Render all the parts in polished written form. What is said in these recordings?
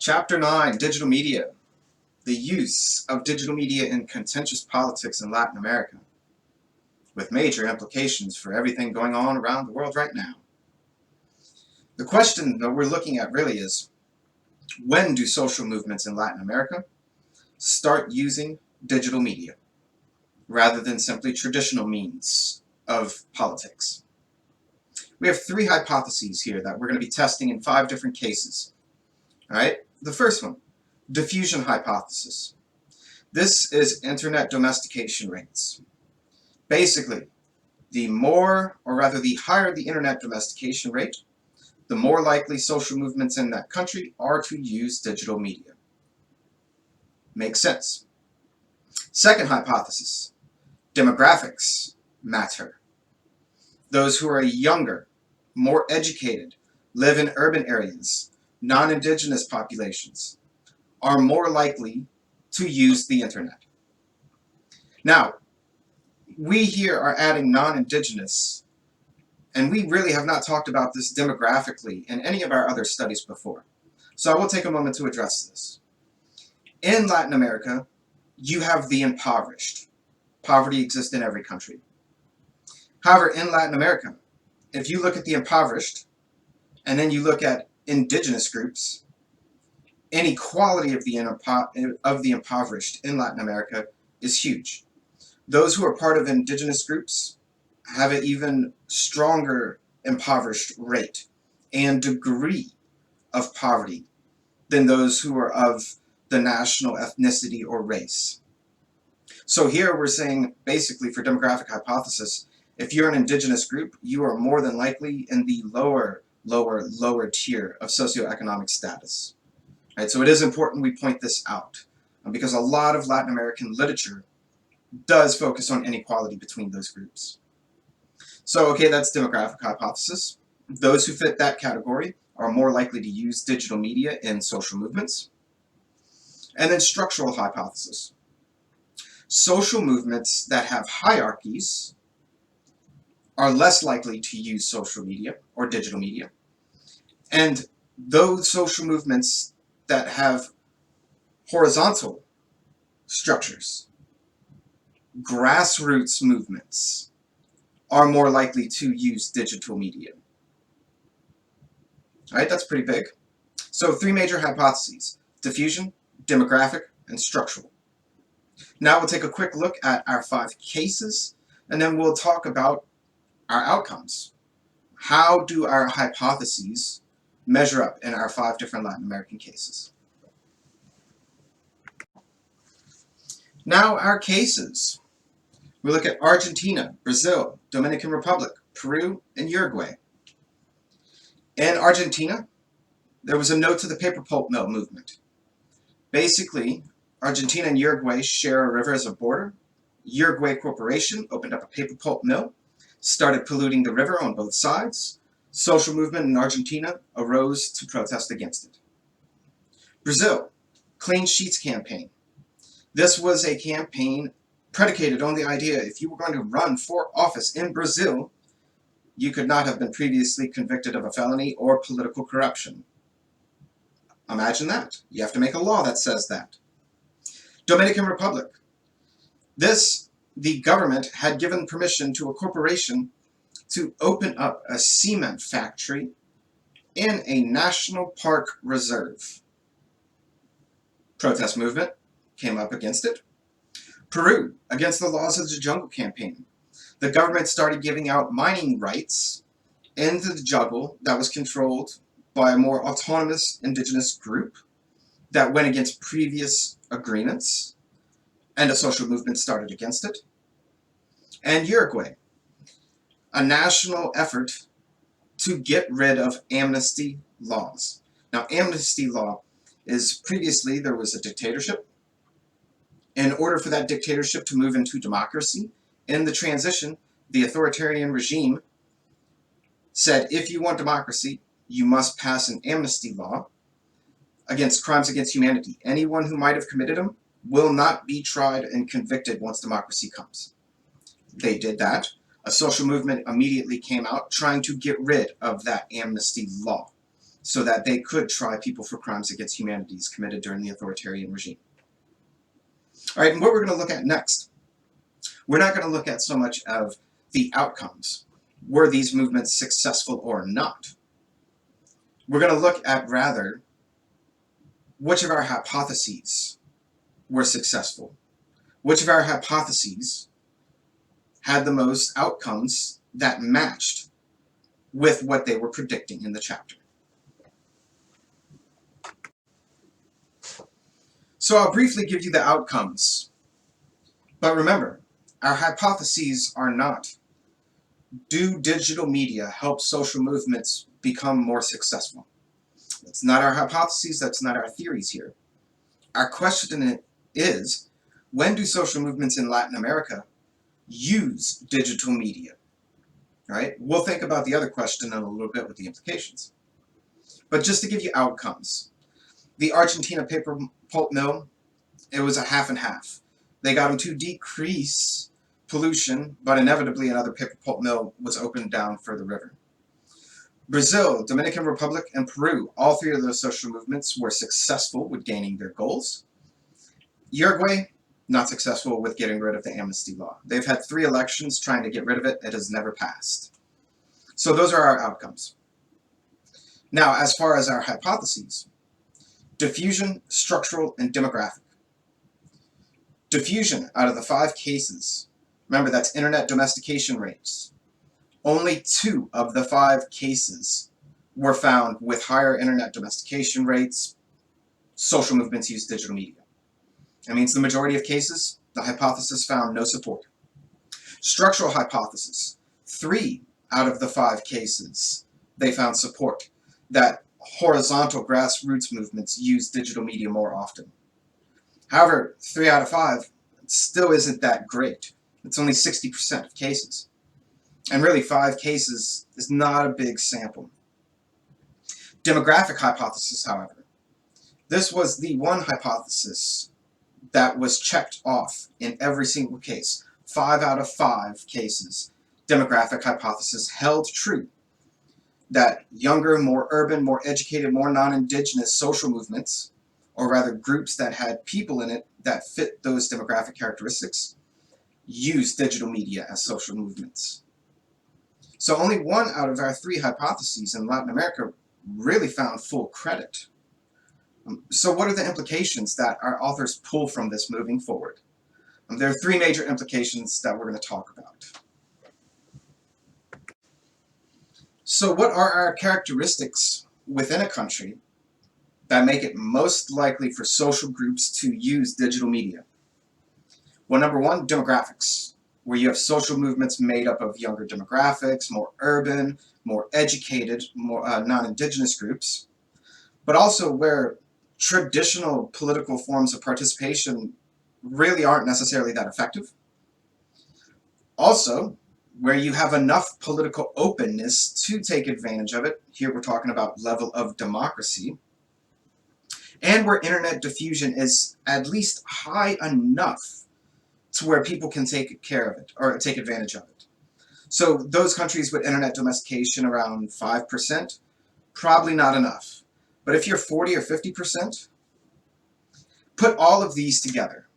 Chapter 9, Digital Media. The use of digital media in contentious politics in Latin America, with major implications for everything going on around the world right now. The question that we're looking at really is, when do social movements in Latin America start using digital media, rather than simply traditional means of politics? We have three hypotheses here that we're going to be testing in 5 different cases. All right? The first one, diffusion hypothesis. This is internet domestication rates. Basically, the higher the internet domestication rate, the more likely social movements in that country are to use digital media. Makes sense. Second hypothesis, demographics matter. Those who are younger, more educated, live in urban areas, non-indigenous populations, are more likely to use the internet. Now, we here are adding non-indigenous, and we really have not talked about this demographically in any of our other studies before. So I will take a moment to address this. In Latin America, you have the impoverished. Poverty exists in every country. However, in Latin America, if you look at the impoverished, and then you look at indigenous groups, inequality of the impoverished in Latin America is huge. Those who are part of indigenous groups have an even stronger impoverished rate and degree of poverty than those who are of the national ethnicity or race. So here we're saying, basically, for demographic hypothesis, if you're an indigenous group, you are more than likely in the lower tier of socioeconomic status. Right? So it is important we point this out, because a lot of Latin American literature does focus on inequality between those groups. So, okay, that's demographic hypothesis. Those who fit that category are more likely to use digital media in social movements. And then structural hypothesis. Social movements that have hierarchies are less likely to use social media or digital media. And those social movements that have horizontal structures, grassroots movements, are more likely to use digital media. All right, that's pretty big. So 3 major hypotheses: diffusion, demographic, and structural. Now we'll take a quick look at our 5 cases, and then we'll talk about our outcomes. How do our hypotheses measure up in our 5 different Latin American cases? Now our cases. We look at Argentina, Brazil, Dominican Republic, Peru, and Uruguay. In Argentina, there was a no to the paper pulp mill movement. Basically, Argentina and Uruguay share a river as a border. Uruguay Corporation opened up a paper pulp mill, started polluting the river on both sides. Social movement in Argentina arose to protest against it. Brazil, Clean Sheets campaign. This was a campaign predicated on the idea if you were going to run for office in Brazil, you could not have been previously convicted of a felony or political corruption. Imagine that. You have to make a law that says that. Dominican Republic. The government had given permission to a corporation to open up a cement factory in a national park reserve. Protest movement came up against it. Peru, against the laws of the jungle campaign. The government started giving out mining rights into the jungle that was controlled by a more autonomous indigenous group that went against previous agreements, and a social movement started against it. And Uruguay, a national effort to get rid of amnesty laws. Now, amnesty law is, previously there was a dictatorship. In order for that dictatorship to move into democracy, in the transition, the authoritarian regime said, if you want democracy, you must pass an amnesty law against crimes against humanity. Anyone who might have committed them will not be tried and convicted once democracy comes. They did that. A social movement immediately came out trying to get rid of that amnesty law. so that they could try people for crimes against humanity committed during the authoritarian regime. All right, and what we're going to look at next, we're not going to look at so much of the outcomes. Were these movements successful or not? We're going to look at rather which of our hypotheses were successful, which of our hypotheses had the most outcomes that matched with what they were predicting in the chapter. So I'll briefly give you the outcomes. But remember, our hypotheses are not, do digital media help social movements become more successful? That's not our hypotheses, that's not our theories here. Our question is, when do social movements in Latin America use digital media? Right? We'll think about the other question in a little bit with the implications. But just to give you outcomes, the Argentina paper pulp mill, it was a half and half. They got them to decrease pollution, but inevitably another paper pulp mill was opened down for the river. Brazil, Dominican Republic, and Peru, all three of those social movements were successful with gaining their goals. Uruguay, not successful with getting rid of the amnesty law. They've had 3 elections trying to get rid of it. It has never passed. So those are our outcomes. Now, as far as our hypotheses, diffusion, structural, and demographic. Diffusion, out of the 5 cases, remember that's internet domestication rates, only 2 of the 5 cases were found with higher internet domestication rates. Social movements use digital media. That means the majority of cases, the hypothesis found no support. Structural hypothesis, 3 out of the 5 cases, they found support, that horizontal grassroots movements use digital media more often. However, 3 out of 5 still isn't that great. It's only 60% of cases. And really, 5 cases is not a big sample. Demographic hypothesis, however, this was the one hypothesis that was checked off in every single case. 5 out of 5 cases, demographic hypothesis held true, that younger, more urban, more educated, more non-indigenous social movements, or rather groups that had people in it that fit those demographic characteristics, use digital media as social movements. So only 1 out of our 3 hypotheses in Latin America really found full credit. So what are the implications that our authors pull from this moving forward? There are 3 major implications that we're going to talk about. So what are our characteristics within a country that make it most likely for social groups to use digital media? Well, number 1, demographics, where you have social movements made up of younger demographics, more urban, more educated, more non-indigenous groups, but also where traditional political forms of participation really aren't necessarily that effective. Also, where you have enough political openness to take advantage of it. Here we're talking about level of democracy. And where internet diffusion is at least high enough to where people can take care of it or take advantage of it. So those countries with internet domestication around 5%, probably not enough. But if you're 40 or 50%, put all of these together,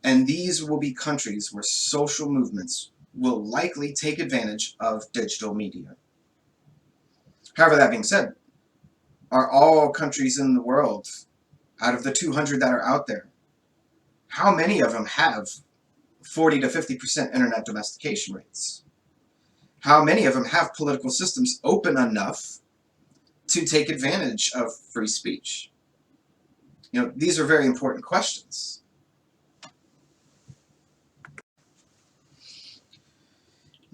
and these will be countries where social movements will likely take advantage of digital media. However, that being said, are all countries in the world, out of the 200 that are out there, how many of them have 40 to 50% internet domestication rates? How many of them have political systems open enough to take advantage of free speech? These are very important questions.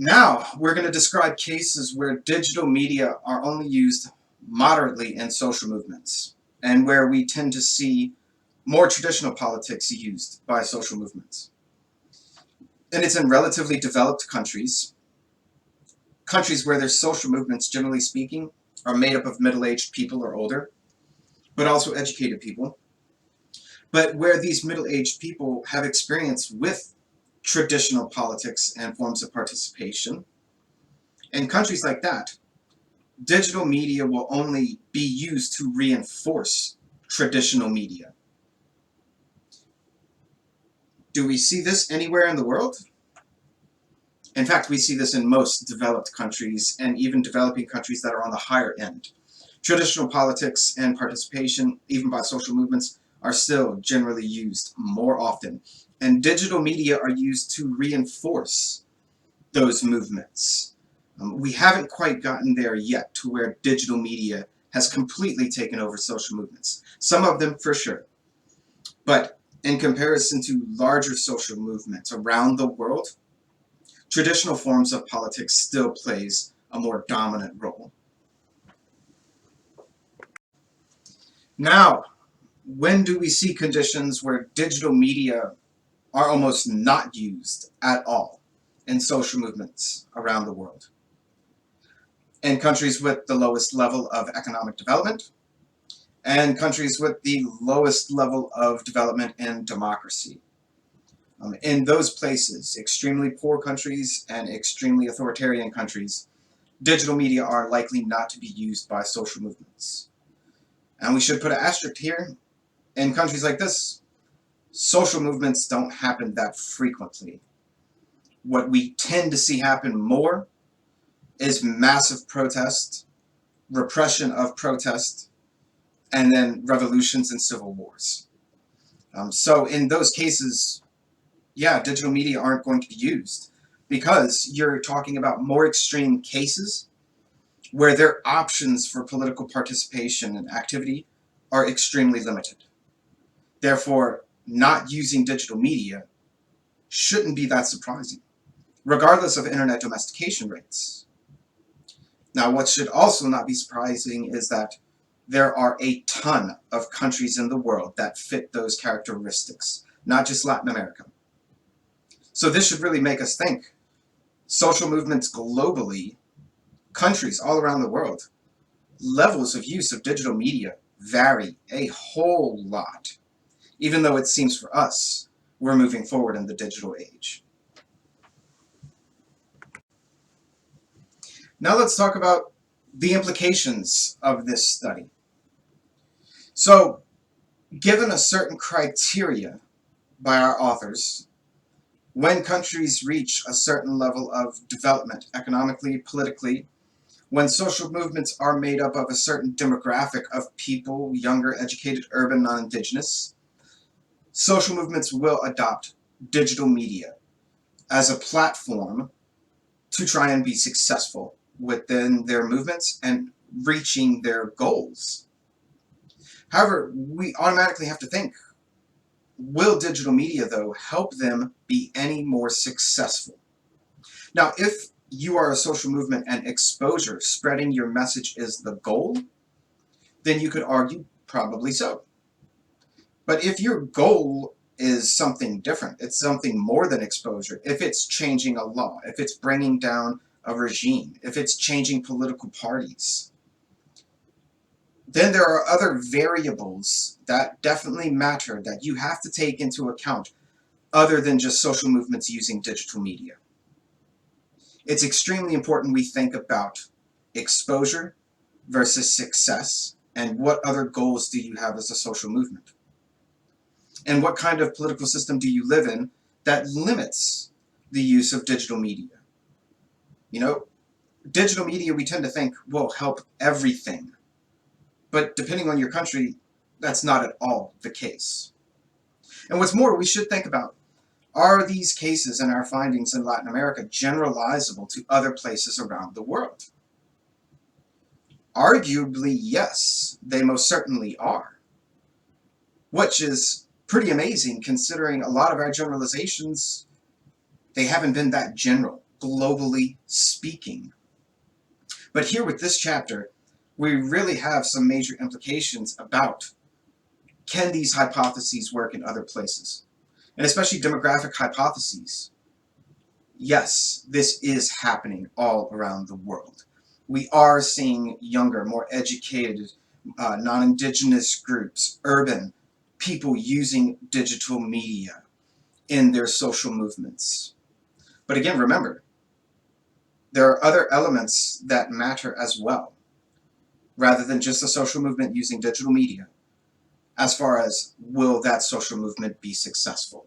Now, we're going to describe cases where digital media are only used moderately in social movements, and where we tend to see more traditional politics used by social movements. And it's in relatively developed countries, countries where their social movements, generally speaking, are made up of middle-aged people or older, but also educated people, but where these middle-aged people have experience with traditional politics and forms of participation. In countries like that, digital media will only be used to reinforce traditional media. Do we see this anywhere in the world? In fact, we see this in most developed countries and even developing countries that are on the higher end. Traditional politics and participation, even by social movements, are still generally used more often. And digital media are used to reinforce those movements. We haven't quite gotten there yet to where digital media has completely taken over social movements. Some of them for sure. But in comparison to larger social movements around the world, traditional forms of politics still plays a more dominant role. Now, when do we see conditions where digital media are almost not used at all in social movements around the world? In countries with the lowest level of economic development, and countries with the lowest level of development in democracy. In those places, extremely poor countries and extremely authoritarian countries, digital media are likely not to be used by social movements. And we should put an asterisk here. In countries like this, social movements don't happen that frequently. What we tend to see happen more is massive protest, repression of protest, and then revolutions and civil wars. So in those cases, yeah, digital media aren't going to be used because you're talking about more extreme cases where their options for political participation and activity are extremely limited. Therefore, not using digital media shouldn't be that surprising, regardless of internet domestication rates. Now, what should also not be surprising is that there are a ton of countries in the world that fit those characteristics, not just Latin America. So this should really make us think. Social movements globally, countries all around the world, levels of use of digital media vary a whole lot, even though it seems for us we're moving forward in the digital age. Now let's talk about the implications of this study. So, given a certain criteria by our authors, when countries reach a certain level of development, economically, politically, when social movements are made up of a certain demographic of people, younger, educated, urban, non-indigenous, social movements will adopt digital media as a platform to try and be successful within their movements and reaching their goals. However, we automatically have to think, will digital media, though, help them be any more successful? Now, if you are a social movement and exposure, spreading your message is the goal, then you could argue probably so. But if your goal is something different, it's something more than exposure, if it's changing a law, if it's bringing down a regime, if it's changing political parties, then there are other variables that definitely matter that you have to take into account other than just social movements using digital media. It's extremely important we think about exposure versus success, and what other goals do you have as a social movement? And what kind of political system do you live in that limits the use of digital media? You know, digital media we tend to think will help everything, but depending on your country, that's not at all the case. And what's more, we should think about, are these cases and our findings in Latin America generalizable to other places around the world? Arguably, yes, they most certainly are, which is pretty amazing considering a lot of our generalizations, they haven't been that general, globally speaking. But here with this chapter, we really have some major implications about, can these hypotheses work in other places? And especially demographic hypotheses. Yes, this is happening all around the world. We are seeing younger, more educated, non-indigenous groups, urban people using digital media in their social movements. But again, remember, there are other elements that matter as well. rather than just a social movement using digital media, as far as will that social movement be successful?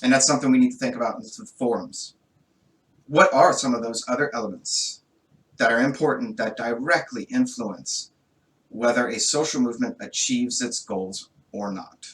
And that's something we need to think about in the forums. What are some of those other elements that are important that directly influence whether a social movement achieves its goals or not?